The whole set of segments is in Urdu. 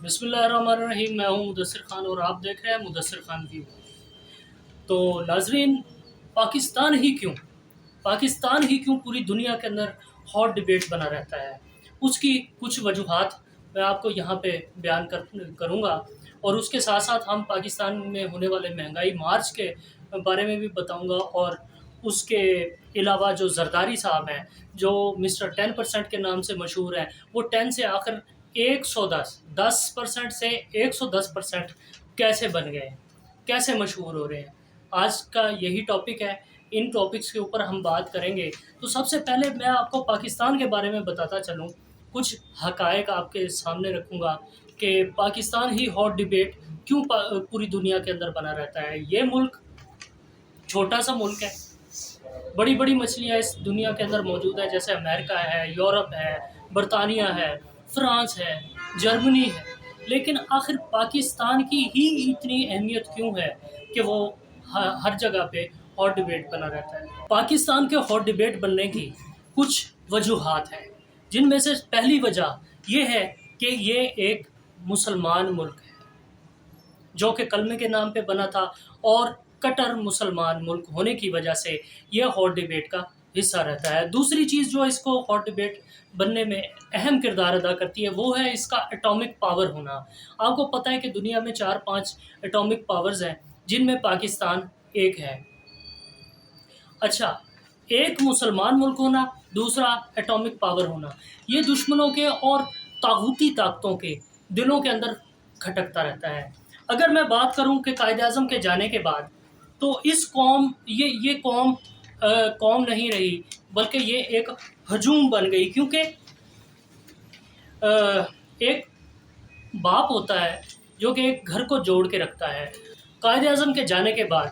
بسم اللہ الرحمن الرحیم۔ میں ہوں مدثر خان اور آپ دیکھ رہے ہیں مدثر خان ویو۔ تو ناظرین، پاکستان ہی کیوں پوری دنیا کے اندر ہاٹ ڈیبیٹ بنا رہتا ہے، اس کی کچھ وجوہات میں آپ کو یہاں پہ بیان کروں گا، اور اس کے ساتھ ساتھ ہم پاکستان میں ہونے والے مہنگائی مارچ کے بارے میں بھی بتاؤں گا، اور اس کے علاوہ جو زرداری صاحب ہیں جو مسٹر 10% کے نام سے مشہور ہیں، وہ 10 سے آخر 10% سے 110% کیسے بن گئے، کیسے مشہور ہو رہے ہیں۔ آج کا یہی ٹاپک ہے، ان ٹاپکس کے اوپر ہم بات کریں گے۔ تو سب سے پہلے میں آپ کو پاکستان کے بارے میں بتاتا چلوں، کچھ حقائق آپ کے سامنے رکھوں گا کہ پاکستان ہی ہاٹ ڈیبیٹ کیوں پوری دنیا کے اندر بنا رہتا ہے۔ یہ ملک چھوٹا سا ملک ہے، بڑی بڑی مچھلیاں اس دنیا کے اندر موجود ہیں، جیسے امریکہ ہے، یورپ ہے، برطانیہ ہے، فرانس ہے، جرمنی ہے، لیکن آخر پاکستان کی ہی اتنی اہمیت کیوں ہے کہ وہ ہر جگہ پہ ہاٹ ڈیبیٹ بنا رہتا ہے۔ پاکستان کے ہاٹ ڈیبیٹ بننے کی کچھ وجوہات ہیں، جن میں سے پہلی وجہ یہ ہے کہ یہ ایک مسلمان ملک ہے، جو کہ کلمے کے نام پہ بنا تھا، اور کٹر مسلمان ملک ہونے کی وجہ سے یہ ہاٹ ڈیبیٹ کا حصہ رہتا ہے۔ دوسری چیز جو اس کو ہاٹ ڈیبیٹ بننے میں اہم کردار ادا کرتی ہے، وہ ہے اس کا اٹامک پاور ہونا۔ آپ کو پتہ ہے کہ دنیا میں 4-5 اٹامک پاورز ہیں، جن میں پاکستان ایک ہے۔ اچھا، ایک مسلمان ملک ہونا، دوسرا اٹامک پاور ہونا، یہ دشمنوں کے اور طاغوتی طاقتوں کے دلوں کے اندر کھٹکتا رہتا ہے۔ اگر میں بات کروں کہ قائد اعظم کے جانے کے بعد، تو اس یہ قوم نہیں رہی، بلکہ یہ ایک ہجوم بن گئی، کیونکہ ایک باپ ہوتا ہے جو کہ ایک گھر کو جوڑ کے رکھتا ہے۔ قائد اعظم کے جانے کے بعد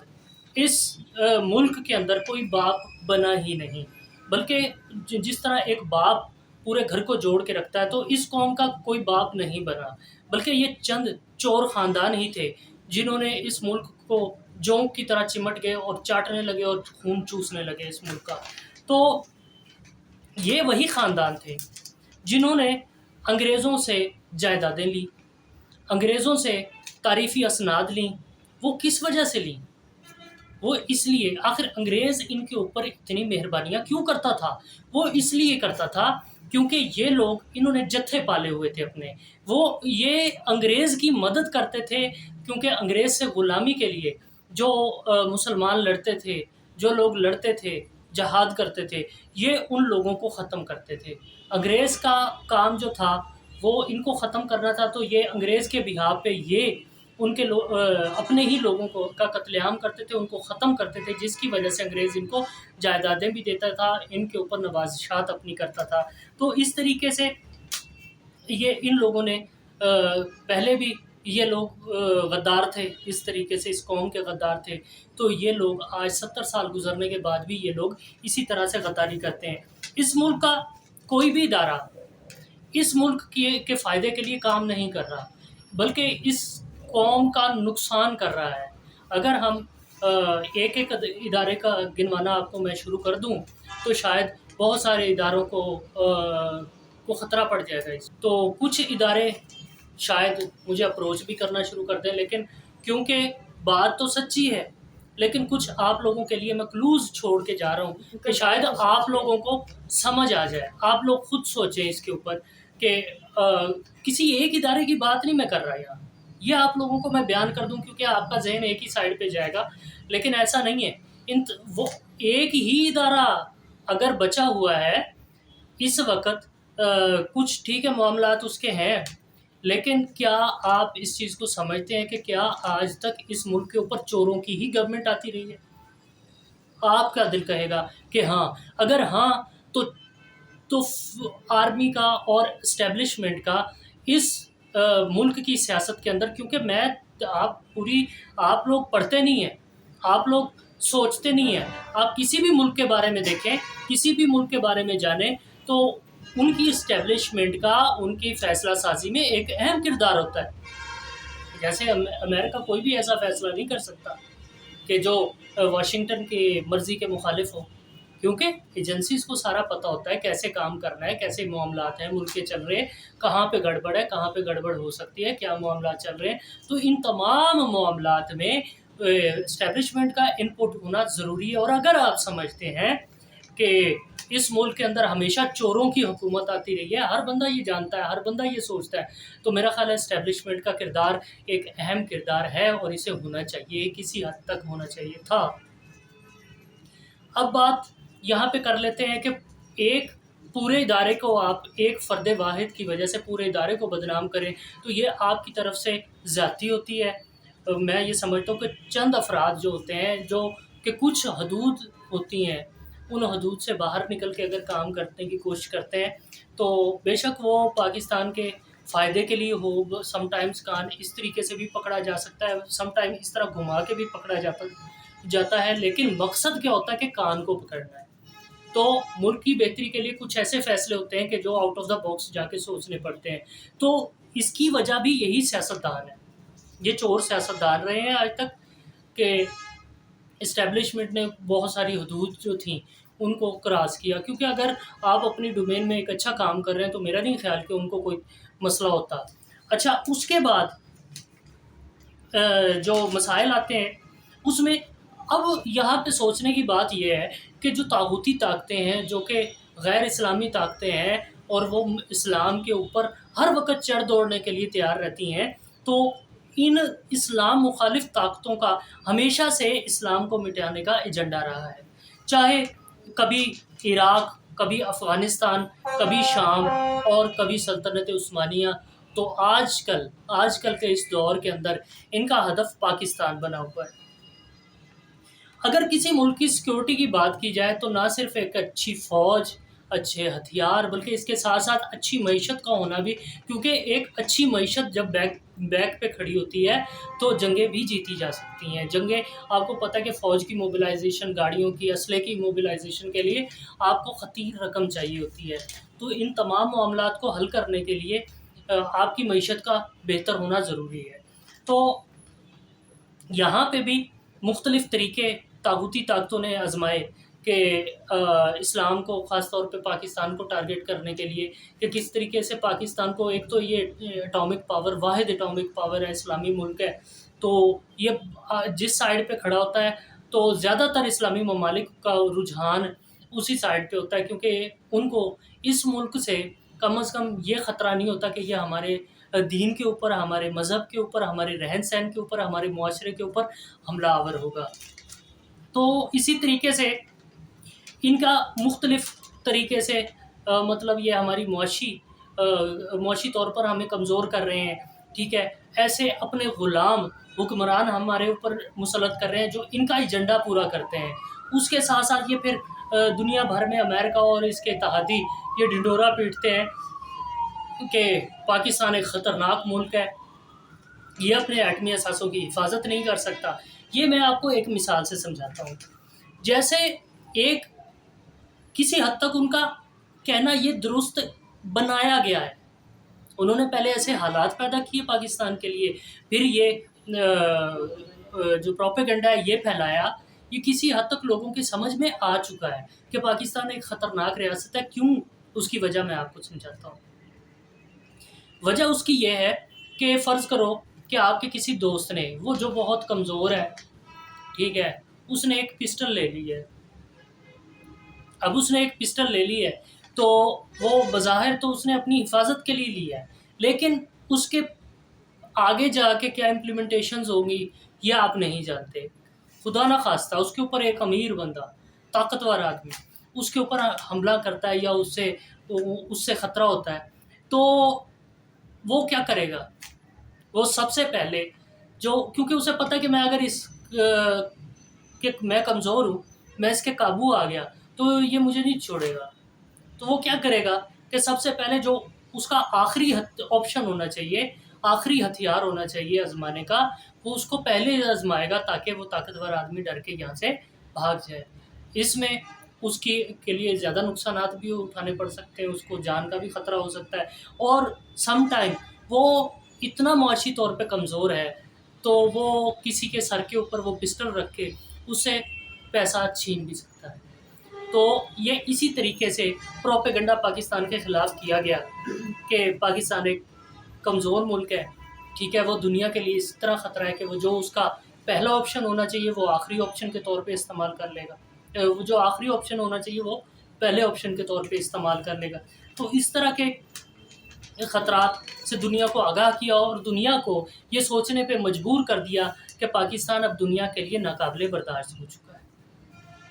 اس ملک کے اندر کوئی باپ بنا ہی نہیں، بلکہ جس طرح ایک باپ پورے گھر کو جوڑ کے رکھتا ہے، تو اس قوم کا کوئی باپ نہیں بنا، بلکہ یہ چند چور خاندان ہی تھے جنہوں نے اس ملک کو جونک کی طرح چمٹ گئے اور چاٹنے لگے اور خون چوسنے لگے اس ملک کا۔ تو یہ وہی خاندان تھے جنہوں نے انگریزوں سے جائیدادیں لی، انگریزوں سے تعریفی اسناد لیں۔ وہ کس وجہ سے لیں؟ وہ اس لیے، آخر انگریز ان کے اوپر اتنی مہربانیاں کیوں کرتا تھا؟ وہ اس لیے کرتا تھا کیونکہ یہ لوگ، انہوں نے جتھے پالے ہوئے تھے اپنے، وہ یہ انگریز کی مدد کرتے تھے، کیونکہ انگریز سے غلامی کے لیے جو مسلمان لڑتے تھے، جو لوگ لڑتے تھے، جہاد کرتے تھے، یہ ان لوگوں کو ختم کرتے تھے۔ انگریز کا کام جو تھا وہ ان کو ختم کرنا تھا، تو یہ انگریز کے بہاف پہ یہ ان کے اپنے ہی لوگوں کو کا قتل عام کرتے تھے، ان کو ختم کرتے تھے، جس کی وجہ سے انگریز ان کو جائیدادیں بھی دیتا تھا، ان کے اوپر نوازشات اپنی کرتا تھا۔ تو اس طریقے سے یہ ان لوگوں نے پہلے بھی یہ لوگ غدار تھے، اس طریقے سے اس قوم کے غدار تھے، تو یہ لوگ آج 70 سال گزرنے کے بعد بھی یہ لوگ اسی طرح سے غداری کرتے ہیں۔ اس ملک کا کوئی بھی ادارہ اس ملک کے فائدے کے لیے کام نہیں کر رہا، بلکہ اس قوم کا نقصان کر رہا ہے۔ اگر ہم ایک ایک ادارے کا گنوانا آپ کو میں شروع کر دوں، تو شاید بہت سارے اداروں کو خطرہ پڑ جائے گا۔ تو کچھ ادارے شاید مجھے اپروچ بھی کرنا شروع کر دیں، لیکن کیونکہ بات تو سچی ہے، لیکن کچھ آپ لوگوں کے لیے میں کلوز چھوڑ کے جا رہا ہوں کہ شاید آپ لوگوں کو سمجھ آ جائے، آپ لوگ خود سوچیں اس کے اوپر کہ کسی ایک ادارے کی بات نہیں میں کر رہا یہاں، یہ آپ لوگوں کو میں بیان کر دوں کیونکہ آپ کا ذہن ایک ہی سائڈ پہ جائے گا، لیکن ایسا نہیں ہے۔ وہ ایک ہی ادارہ اگر بچا ہوا ہے اس وقت، کچھ ٹھیک ہے معاملات اس کے ہیں، لیکن کیا آپ اس چیز کو سمجھتے ہیں کہ کیا آج تک اس ملک کے اوپر چوروں کی ہی گورنمنٹ آتی رہی ہے؟ آپ کا دل کہے گا کہ ہاں، اگر ہاں تو آرمی کا اور اسٹیبلشمنٹ کا اس ملک کی سیاست کے اندر، کیونکہ آپ لوگ پڑھتے نہیں ہیں، آپ لوگ سوچتے نہیں ہیں، آپ کسی بھی ملک کے بارے میں دیکھیں، کسی بھی ملک کے بارے میں جانیں، تو ان کی اسٹیبلشمنٹ کا ان کی فیصلہ سازی میں ایک اہم کردار ہوتا ہے۔ جیسے امریکہ کوئی بھی ایسا فیصلہ نہیں کر سکتا کہ جو واشنگٹن کی مرضی کے مخالف ہو، کیونکہ ایجنسیز کو سارا پتہ ہوتا ہے کیسے کام کرنا ہے، کیسے معاملات ہیں ملک کے چل رہے ہیں، کہاں پہ گڑبڑ ہے، کہاں پہ گڑبڑ ہو سکتی ہے، کیا معاملات چل رہے ہیں. تو ان تمام معاملات میں اسٹیبلشمنٹ کا انپٹ ہونا ضروری ہے. اور اگر آپ سمجھتے ہیں کہ اس ملک کے اندر ہمیشہ چوروں کی حکومت آتی رہی ہے، ہر بندہ یہ جانتا ہے، ہر بندہ یہ سوچتا ہے، تو میرا خیال ہے اسٹیبلشمنٹ کا کردار ایک اہم کردار ہے اور اسے ہونا چاہیے، کسی حد تک ہونا چاہیے تھا. اب بات یہاں پہ کر لیتے ہیں کہ ایک پورے ادارے کو آپ ایک فرد واحد کی وجہ سے پورے ادارے کو بدنام کریں تو یہ آپ کی طرف سے زیادتی ہوتی ہے. میں یہ سمجھتا ہوں کہ چند افراد جو ہوتے ہیں جو کہ کچھ حدود ہوتی ہیں، ان حدود سے باہر نکل کے اگر کام کرنے کی کوشش کرتے ہیں تو بے شک وہ پاکستان کے فائدے کے لیے ہو. سم ٹائمز کان اس طریقے سے بھی پکڑا جا سکتا ہے، سم ٹائم اس طرح گھما کے بھی پکڑا جاتا ہے، لیکن مقصد کیا ہوتا ہے کہ کان کو پکڑنا ہے. تو ملک کی بہتری کے لیے کچھ ایسے فیصلے ہوتے ہیں کہ جو آؤٹ آف دا باکس جا کے سوچنے پڑتے ہیں. تو اس کی وجہ بھی یہی سیاستدان ہے، یہ چور سیاستدان رہے ہیں آج تک کہ اسٹیبلشمنٹ نے بہت ساری حدود جو تھیں ان کو کراس کیا. کیونکہ اگر آپ اپنی ڈومین میں ایک اچھا کام کر رہے ہیں تو میرا نہیں خیال کہ ان کو کوئی مسئلہ ہوتا. اچھا، اس کے بعد جو مسائل آتے ہیں اس میں اب یہاں پہ سوچنے کی بات یہ ہے کہ جو طاغوتی طاقتیں ہیں جو کہ غیر اسلامی طاقتیں ہیں اور وہ اسلام کے اوپر ہر وقت چڑھ دوڑنے کے لیے تیار رہتی ہیں، تو ان اسلام مخالف طاقتوں کا ہمیشہ سے اسلام کو مٹانے کا ایجنڈا رہا ہے. چاہے کبھی عراق، کبھی افغانستان، کبھی شام اور کبھی سلطنت عثمانیہ. تو آج کل کے اس دور کے اندر ان کا ہدف پاکستان بنا ہوا ہے. اگر کسی ملک کی سیکیورٹی کی بات کی جائے تو نہ صرف ایک اچھی فوج، اچھے ہتھیار، بلکہ اس کے ساتھ ساتھ اچھی معیشت کا ہونا بھی، کیونکہ ایک اچھی معیشت جب بیک پہ کھڑی ہوتی ہے تو جنگیں بھی جیتی جا سکتی ہیں. جنگیں، آپ کو پتہ ہے کہ فوج کی موبلائزیشن، گاڑیوں کی، اسلحے کی موبلائزیشن کے لیے آپ کو خطیر رقم چاہیے ہوتی ہے. تو ان تمام معاملات کو حل کرنے کے لیے آپ کی معیشت کا بہتر ہونا ضروری ہے. تو یہاں پہ بھی مختلف طریقے طاغوتی طاقتوں نے آزمائے کہ اسلام کو، خاص طور پہ پاکستان کو ٹارگٹ کرنے کے لیے، کہ کس طریقے سے پاکستان کو، ایک تو یہ اٹامک پاور، واحد اٹامک پاور ہے، اسلامی ملک ہے، تو یہ جس سائڈ پہ کھڑا ہوتا ہے تو زیادہ تر اسلامی ممالک کا رجحان اسی سائڈ پہ ہوتا ہے، کیونکہ ان کو اس ملک سے کم از کم یہ خطرہ نہیں ہوتا کہ یہ ہمارے دین کے اوپر، ہمارے مذہب کے اوپر، ہمارے رہن سہن کے اوپر، ہمارے معاشرے کے اوپر حملہ آور ہوگا. تو اسی طریقے سے ان کا مختلف طریقے سے مطلب یہ ہماری معاشی طور پر ہمیں کمزور کر رہے ہیں. ٹھیک ہے، ایسے اپنے غلام حکمران ہمارے اوپر مسلط کر رہے ہیں جو ان کا ایجنڈا پورا کرتے ہیں. اس کے ساتھ ساتھ یہ پھر دنیا بھر میں امریکہ اور اس کے اتحادی یہ ڈھنڈورا پیٹتے ہیں کہ پاکستان ایک خطرناک ملک ہے، یہ اپنے ایٹمی اثاثوں کی حفاظت نہیں کر سکتا. یہ میں آپ کو ایک مثال سے سمجھاتا ہوں. جیسے ایک کسی حد تک ان کا کہنا یہ درست بنایا گیا ہے، انہوں نے پہلے ایسے حالات پیدا کیے پاکستان کے لیے، پھر یہ جو پروپیگنڈا ہے یہ پھیلایا. یہ کسی حد تک لوگوں کی سمجھ میں آ چکا ہے کہ پاکستان ایک خطرناک ریاست ہے. کیوں؟ اس کی وجہ میں آپ کو سمجھاتا ہوں. وجہ اس کی یہ ہے کہ فرض کرو کہ آپ کے کسی دوست نے، وہ جو بہت کمزور ہے، ٹھیک ہے، اس نے ایک پسٹل لے لی ہے. اب اس نے ایک پسٹل لے لی ہے تو وہ بظاہر تو اس نے اپنی حفاظت کے لیے لی ہے، لیکن اس کے آگے جا کے کیا امپلیمنٹیشنز ہوں گی یہ آپ نہیں جانتے. خدا نہ خواستہ اس کے اوپر ایک امیر بندہ، طاقتور آدمی اس کے اوپر حملہ کرتا ہے یا اس سے خطرہ ہوتا ہے، تو وہ کیا کرے گا؟ وہ سب سے پہلے کیونکہ اسے پتہ ہے کہ میں اگر کہ میں کمزور ہوں، میں اس کے قابو آ گیا تو یہ مجھے نہیں چھوڑے گا. تو وہ کیا کرے گا کہ سب سے پہلے جو اس کا آخری آپشن ہونا چاہیے، آخری ہتھیار ہونا چاہیے آزمانے کا، وہ اس کو پہلے آزمائے گا تاکہ وہ طاقتور آدمی ڈر کے یہاں سے بھاگ جائے. اس میں اس کے لیے زیادہ نقصانات بھی اٹھانے پڑ سکتے ہیں، اس کو جان کا بھی خطرہ ہو سکتا ہے، اور سم ٹائم وہ اتنا معاشی طور پہ کمزور ہے تو وہ کسی کے سر کے اوپر وہ پسٹل رکھ کے اس سے پیسہ چھین بھی سکتا ہے. تو یہ اسی طریقے سے پروپیگنڈا پاکستان کے خلاف کیا گیا کہ پاکستان ایک کمزور ملک ہے، ٹھیک ہے، وہ دنیا کے لیے اس طرح خطرہ ہے کہ وہ جو اس کا پہلا آپشن ہونا چاہیے وہ آخری آپشن کے طور پہ استعمال کر لے گا، وہ جو آخری آپشن ہونا چاہیے وہ پہلے آپشن کے طور پہ استعمال کر لے گا۔ تو اس طرح کے خطرات سے دنیا کو آگاہ کیا اور دنیا کو یہ سوچنے پہ مجبور کر دیا کہ پاکستان اب دنیا کے لیے ناقابل برداشت ہو چکا ہے،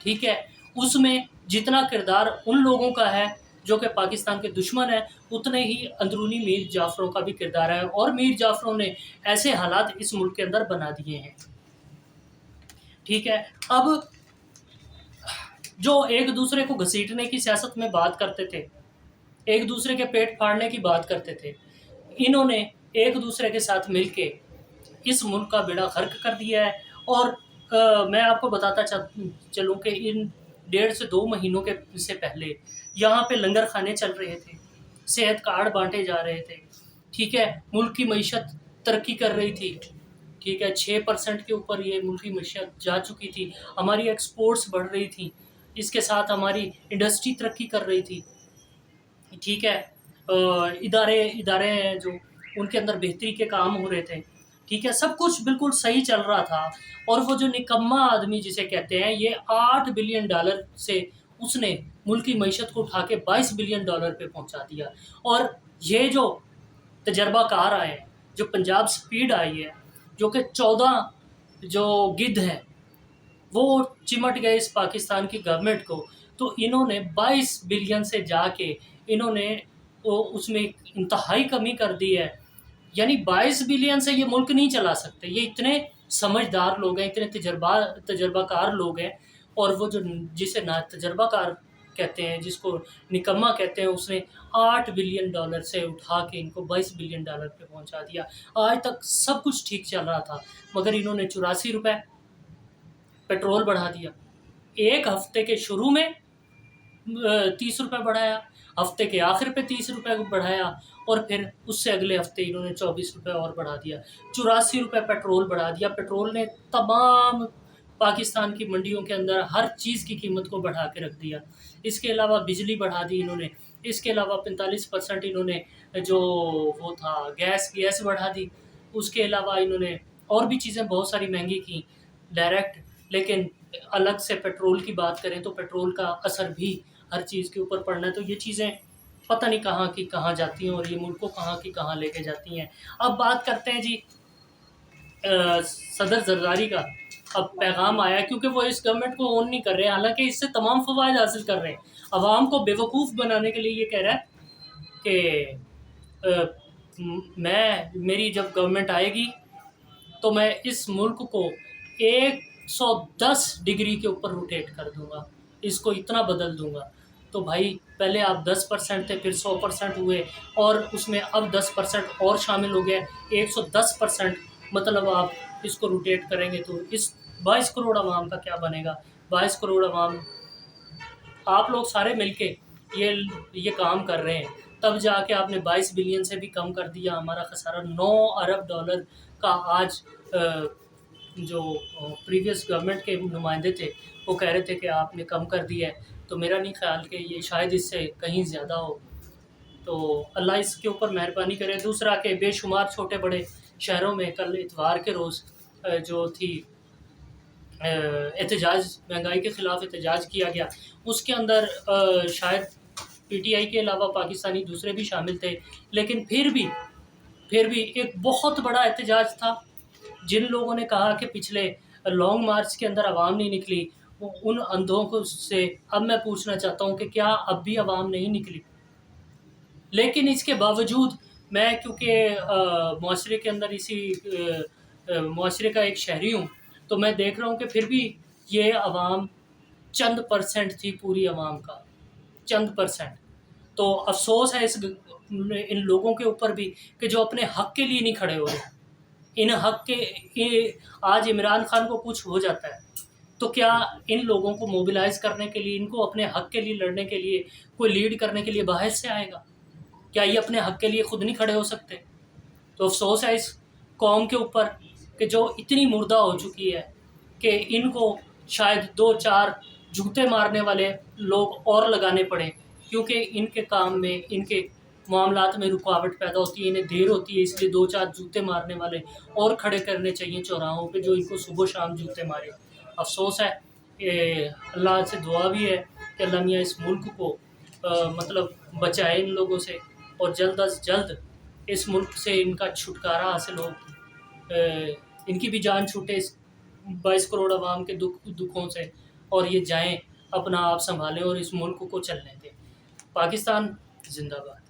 ٹھیک ہے۔ اس میں جتنا کردار ان لوگوں کا ہے جو کہ پاکستان کے دشمن ہیں، اتنے ہی اندرونی میر جعفروں کا بھی کردار ہے، اور میر جعفروں نے ایسے حالات اس ملک کے اندر بنا دیے ہیں، ٹھیک ہے۔ اب جو ایک دوسرے کو گھسیٹنے کی سیاست میں بات کرتے تھے، ایک دوسرے کے پیٹ پھاڑنے کی بات کرتے تھے، انہوں نے ایک دوسرے کے ساتھ مل کے اس ملک کا بیڑا غرق کر دیا ہے۔ اور میں آپ کو بتاتا چلوں کہ ان 1.5 سے 2 مہینوں سے پہلے یہاں پہ لنگر خانے چل رہے تھے، صحت کارڈ بانٹے جا رہے تھے، ٹھیک ہے، ملک کی معیشت ترقی کر رہی تھی، ٹھیک ہے، 6% کے اوپر یہ ملک کی معیشت جا چکی تھی، ہماری ایکسپورٹس بڑھ رہی تھی، اس کے ساتھ ہماری انڈسٹری ترقی کر رہی تھی، ٹھیک ہے، ادارے ہیں جو ان کے اندر بہتری کے کام ہو رہے تھے، ٹھیک ہے، سب کچھ بالکل صحیح چل رہا تھا۔ اور وہ جو نکما آدمی جسے کہتے ہیں، یہ $8 بلین سے اس نے ملک کی معیشت کو اٹھا کے $22 بلین پہ پہنچا دیا۔ اور یہ جو تجربہ کار آئے ہیں، جو پنجاب سپیڈ آئی ہے، جو کہ 14 جو گدھ ہیں وہ چمٹ گئے اس پاکستان کی گورنمنٹ کو، تو انہوں نے 22 بلین سے جا کے انہوں نے اس میں انتہائی کمی کر دی ہے۔ یعنی 22 بلین سے یہ ملک نہیں چلا سکتے، یہ اتنے سمجھدار لوگ ہیں، اتنے تجربہ کار لوگ ہیں۔ اور وہ جو جسے نا تجربہ کار کہتے ہیں، جس کو نکما کہتے ہیں، اس نے $8 بلین سے اٹھا کے ان کو $22 بلین پہ پہنچا دیا۔ آج تک سب کچھ ٹھیک چل رہا تھا، مگر انہوں نے 84 روپے پیٹرول بڑھا دیا، ایک ہفتے کے شروع میں 30 روپے بڑھایا، ہفتے کے آخر پہ 30 روپے بڑھایا، اور پھر اس سے اگلے ہفتے انہوں نے 24 روپے اور بڑھا دیا، 84 روپے پیٹرول بڑھا دیا۔ پیٹرول نے تمام پاکستان کی منڈیوں کے اندر ہر چیز کی قیمت کو بڑھا کے رکھ دیا۔ اس کے علاوہ بجلی بڑھا دی انہوں نے، اس کے علاوہ 45% انہوں نے جو وہ تھا گیس بڑھا دی، اس کے علاوہ انہوں نے اور بھی چیزیں بہت ساری مہنگی کی ڈائریکٹ۔ لیکن الگ سے پیٹرول کی بات کریں تو پیٹرول کا اثر بھی ہر چیز کے اوپر پڑنا ہے، تو یہ چیزیں پتہ نہیں کہاں کی کہاں جاتی ہیں اور یہ ملک کو کہاں کی کہاں لے کے جاتی ہیں۔ اب بات کرتے ہیں جی صدر زرداری کا۔ اب پیغام آیا کیونکہ وہ اس گورنمنٹ کو اون نہیں کر رہے، حالانکہ اس سے تمام فوائد حاصل کر رہے ہیں، عوام کو بیوقوف بنانے کے لیے یہ کہہ رہا ہے کہ میری جب گورنمنٹ آئے گی تو میں اس ملک کو 110 ڈگری کے اوپر روٹیٹ کر دوں گا، اس کو اتنا بدل دوں گا۔ تو بھائی پہلے آپ 10% تھے، پھر 100% ہوئے، اور اس میں اب 10% اور شامل ہو گیا، 110%۔ مطلب آپ اس کو روٹیٹ کریں گے تو اس 22 کروڑ عوام کا کیا بنے گا؟ 22 کروڑ عوام آپ لوگ سارے مل کے یہ کام کر رہے ہیں، تب جا کے آپ نے 22 بلین سے بھی کم کر دیا۔ ہمارا خسارہ $9 ارب کا آج جو پریویس گورنمنٹ کے نمائندے تھے وہ کہہ رہے تھے کہ آپ نے کم کر دیا ہے، تو میرا نہیں خیال کہ یہ شاید اس سے کہیں زیادہ ہو، تو اللہ اس کے اوپر مہربانی کرے۔ دوسرا کہ بے شمار چھوٹے بڑے شہروں میں کل اتوار کے روز جو تھی احتجاج، مہنگائی کے خلاف احتجاج کیا گیا، اس کے اندر شاید پی ٹی آئی کے علاوہ پاکستانی دوسرے بھی شامل تھے، لیکن پھر بھی ایک بہت بڑا احتجاج تھا۔ جن لوگوں نے کہا کہ پچھلے لانگ مارچ کے اندر عوام نہیں نکلی، ان اندھوں سے اب میں پوچھنا چاہتا ہوں کہ کیا اب بھی عوام نہیں نکلی؟ لیکن اس کے باوجود میں کیونکہ معاشرے کے اندر معاشرے کا ایک شہری ہوں، تو میں دیکھ رہا ہوں کہ پھر بھی یہ عوام چند % تھی پوری عوام کا، چند %۔ تو افسوس ہے ان لوگوں کے اوپر بھی کہ جو اپنے حق کے لیے نہیں کھڑے ہو رہے۔ ان حق کے آج عمران خان کو کچھ ہو جاتا ہے تو کیا ان لوگوں کو موبلائز کرنے کے لیے، ان کو اپنے حق کے لیے لڑنے کے لیے کوئی لیڈ کرنے کے لیے باہر سے آئے گا؟ کیا یہ اپنے حق کے لیے خود نہیں کھڑے ہو سکتے؟ تو افسوس ہے اس قوم کے اوپر کہ جو اتنی مردہ ہو چکی ہے کہ ان کو شاید 2-4 جوتے مارنے والے لوگ اور لگانے پڑیں، کیونکہ ان کے کام میں، ان کے معاملات میں رکاوٹ پیدا ہوتی ہے، انہیں دیر ہوتی ہے، اس لیے 2-4 جوتے مارنے والے اور کھڑے کرنے چاہیے چوراہوں پہ، جو ان کو صبح و شام جوتے مارے۔ افسوس ہے کہ اللہ سے دعا بھی ہے کہ اللہ میاں اس ملک کو مطلب بچائے ان لوگوں سے، اور جلد از جلد اس ملک سے ان کا چھٹکارا حاصل ہو، ان کی بھی جان چھوٹے اس 22 کروڑ عوام کے دکھوں سے، اور یہ جائیں اپنا آپ سنبھالیں اور اس ملک کو چلنے دیں۔ پاکستان زندہ باد۔